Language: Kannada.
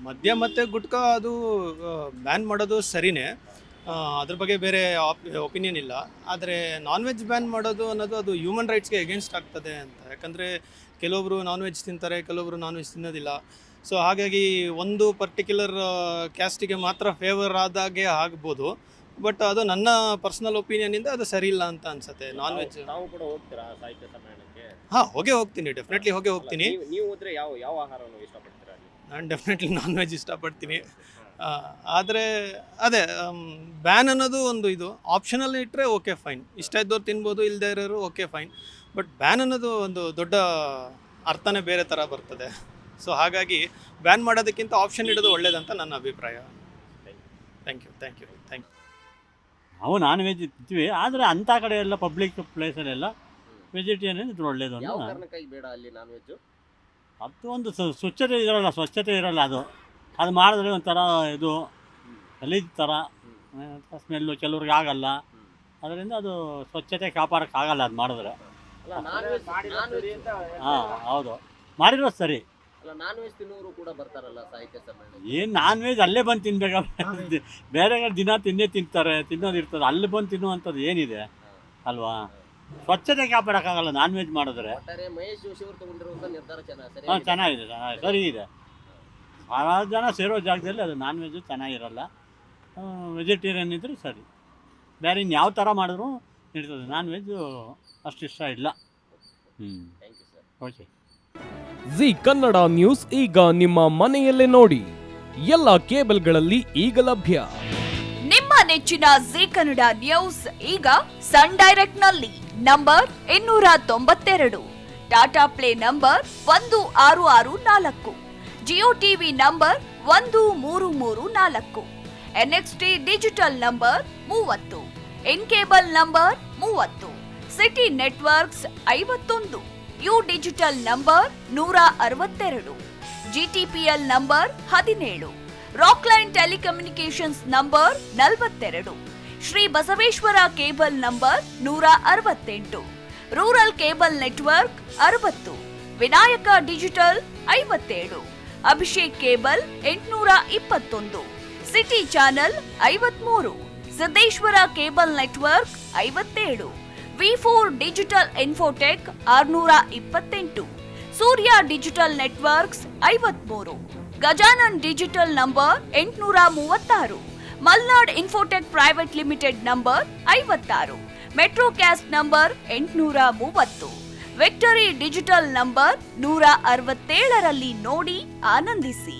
ಮದ್ಯ ಮತ್ತು ಗುಟ್ಕಾ ಅದು ಬ್ಯಾನ್ ಮಾಡೋದು ಸರಿನೇ. ಅದ್ರ ಬಗ್ಗೆ ಬೇರೆ ಒಪಿನಿಯನ್ ಇಲ್ಲ. ಆದರೆ ನಾನ್ ವೆಜ್ ಬ್ಯಾನ್ ಮಾಡೋದು ಅನ್ನೋದು ಅದು ಹ್ಯೂಮನ್ ರೈಟ್ಸ್ಗೆ ಎಗೇನ್ಸ್ಟ್ ಆಗ್ತದೆ ಅಂತ. ಯಾಕಂದರೆ ಕೆಲವೊಬ್ಬರು ನಾನ್ ವೆಜ್ ತಿಂತಾರೆ, ಕೆಲವೊಬ್ಬರು ನಾನ್ ವೆಜ್ ತಿನ್ನೋದಿಲ್ಲ. ಸೊ ಹಾಗಾಗಿ ಒಂದು ಪರ್ಟಿಕ್ಯುಲರ್ ಕ್ಯಾಸ್ಟಿಗೆ ಮಾತ್ರ ಫೇವರ್ ಆದಾಗೆ ಆಗ್ಬೋದು. ಬಟ್ ಅದು ನನ್ನ ಪರ್ಸ್ನಲ್ ಒಪಿನಿಯನಿಂದ ಅದು ಸರಿ ಇಲ್ಲ ಅಂತ ಅನ್ಸುತ್ತೆ. ನಾನ್ ವೆಜ್ ನಾವು ಕೂಡ ಹೋಗ್ತೀರಾ ಸಾಹಿತ್ಯ ಸಮ್ಮೇಳನಕ್ಕೆ? ಹಾಂ ಹೋಗ್ತೀನಿ, ಡೆಫಿನೆಟ್ಲಿ ಹೋಗ್ತೀನಿ. ನೀವು ಹೋದ್ರೆ ಯಾವ ಆಹಾರವನ್ನು ಇಷ್ಟಪಡ್ತೀರಾ ಅಲ್ಲಿ? ನಾನು ಡೆಫಿನೆಟ್ಲಿ ನಾನ್ ವೆಜ್ ಇಷ್ಟಪಡ್ತೀನಿ. ಆದರೆ ಅದೇ ಬ್ಯಾನ್ ಅನ್ನೋದು ಒಂದು ಇದು ಆಪ್ಷನಲ್ ಇಟ್ಟರೆ ಓಕೆ ಫೈನ್, ಇಷ್ಟ ಇದ್ದವ್ರು ತಿನ್ಬೋದು, ಇಲ್ಲದೇ ಇರೋರು ಓಕೆ ಫೈನ್. ಬಟ್ ಬ್ಯಾನ್ ಅನ್ನೋದು ಒಂದು ದೊಡ್ಡ ಅರ್ಥನೇ ಬೇರೆ ಥರ ಬರ್ತದೆ. ಸೊ ಹಾಗಾಗಿ ಬ್ಯಾನ್ ಮಾಡೋದಕ್ಕಿಂತ ಆಪ್ಷನ್ ಇಡೋದು ಒಳ್ಳೇದಂತ ನನ್ನ ಅಭಿಪ್ರಾಯ. Thank you. ನಾವು ನಾನ್ ವೆಜ್ ತಿಂತೀವಿ, ಆದರೆ ಅಂಥ ಕಡೆ ಎಲ್ಲ ಪಬ್ಲಿಕ್ ಪ್ಲೇಸಲ್ಲೆಲ್ಲ ವೆಜಿಟೇರಿಯನ್ ಇದ್ರೆ ಒಳ್ಳೇದು ಯಾವ ಅಂತ. ಕಾರಣಕ್ಕಾಗಿ ಬೇಡ ಅಲ್ಲಿ ನಾನ್ ವೆಜ್? ಅದು ಒಂದು ಸ್ವಚ್ಛತೆ ಇರಲ್ಲ. ಅದು ಮಾಡಿದ್ರೆ ಒಂಥರ ಇದು ಗಲೀಜು ಥರ ಸ್ಮೆಲ್ಲು ಕೆಲವ್ರಿಗೆ ಆಗಲ್ಲ. ಅದರಿಂದ ಅದು ಸ್ವಚ್ಛತೆ ಕಾಪಾಡೋಕ್ಕಾಗಲ್ಲ ಅದು ಮಾಡಿದ್ರೆ. ಅಲ್ಲ ನಾನ್ ವೆಜ್ ಹಾಂ ಹೌದು, ಮಾಡಿರೋದು ಸರಿ. ಅಲ್ಲ ನಾನ್ ವೆಜ್ ತಿನ್ನೋರು ಕೂಡ ಬರ್ತಾರಲ್ಲ ಸಾಹಿತ್ಯ ಸಮ್ಮೇಳನ? ಏನು ನಾನ್ ವೆಜ್ ಅಲ್ಲೇ ಬಂದು ತಿನ್ಬೇಕಾದ್ರೆ ಬೇರೆ ದಿನ ತಿನ್ನೋದಿರ್ತದೆ, ಅಲ್ಲಿ ಬಂದು ತಿನ್ನುವಂಥದ್ದು ಏನಿದೆ ಅಲ್ವಾ? ಸ್ವಚ್ಛತೆ ಕಾಪಾಡೋಕ್ಕಾಗಲ್ಲ ನಾನ್ ವೆಜ್ ಮಾಡಿದ್ರೆ. ಒಟ್ಟಾರೆ ಮಹೇಶ್ ಜೋಶಿ ಅವರು ತಗೊಂಡಿರುವಂತ ನಿರ್ಧಾರ ಹಾಂ ಚೆನ್ನಾಗಿದೆ, ಸರಿ ಇದೆ. ಭಾಳ ಜನ ಸೇರೋ ಜಾಗದಲ್ಲಿ ಅದು ನಾನ್ ವೆಜ್ಜು ಚೆನ್ನಾಗಿರಲ್ಲ. ವೆಜಿಟೇರಿಯನ್ ಇದ್ದರೆ ಸರಿ. ಬೇರೆ ಇನ್ಯಾವ ಥರ ಮಾಡಿದ್ರು ಇರ್ತದೆ, ನಾನ್ ವೆಜ್ಜು ಅಷ್ಟು ಇಷ್ಟ ಇಲ್ಲ. Thank you sir. Okay. Zee Kannada news ಈಗ ನಿಮ್ಮ ಮನೆಯಲ್ಲೇ ನೋಡಿ. ಎಲ್ಲ ಕೇಬಲ್ಗಳಲ್ಲಿ ಈಗ ಲಭ್ಯ. ನಿಮ್ಮ ನೆಚ್ಚಿನ ಜಿ ಕನ್ನಡ ನ್ಯೂಸ್ ಈಗ ಸನ್ ಡೈರೆಕ್ಟ್ ನಲ್ಲಿ number 292, Tata Play number 1664, Jio TV number 1334, NXT digital number 30, In cable number 30, City networks 51, U digital number 162, GTPL number 17, Rockline telecommunications number 42, Shri Basaveshwara cable number 168, rural cable network 60, Vinayaka digital 57, Abhishek cable 821, City channel 53, Siddeshwara cable network 57, ವಿ4 digital infotech 628, Surya digital networks 53, Gajanan digital number 836, Malnad infotech private limited number 56, Metrocast number 830, Victory digital number 167ರಲ್ಲಿ ನೋಡಿ ಆನಂದಿಸಿ.